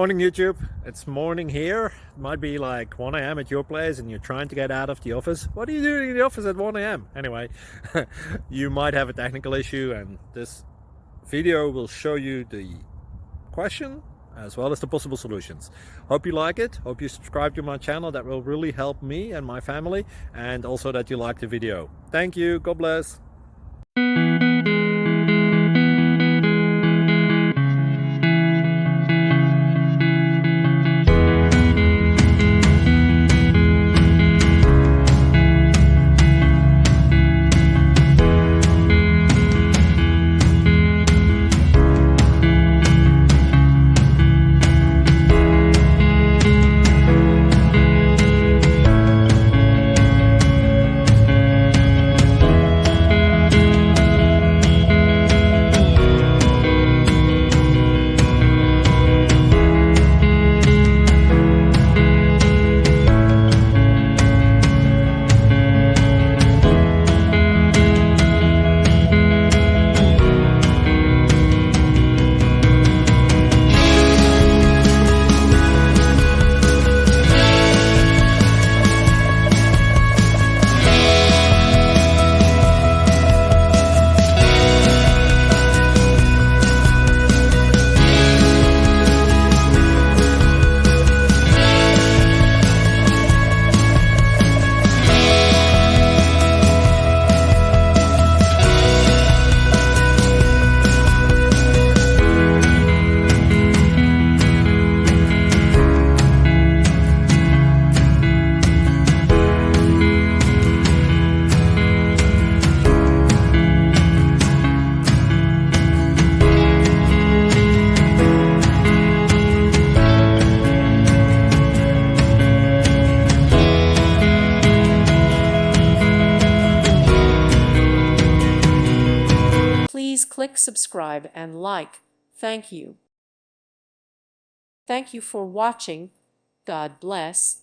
Morning YouTube, it's morning here. It might be like 1 a.m. at your place and you're trying to get out of the office. What are you doing in the office at 1 a.m.? Anyway, you might have a technical issue and this video will show you the question as well as the possible solutions. Hope you like it, hope you subscribe to my channel. That will really help me and my family, and also that you like the video. Thank you, God bless. Please click subscribe and like. Thank you. Thank you for watching. God bless.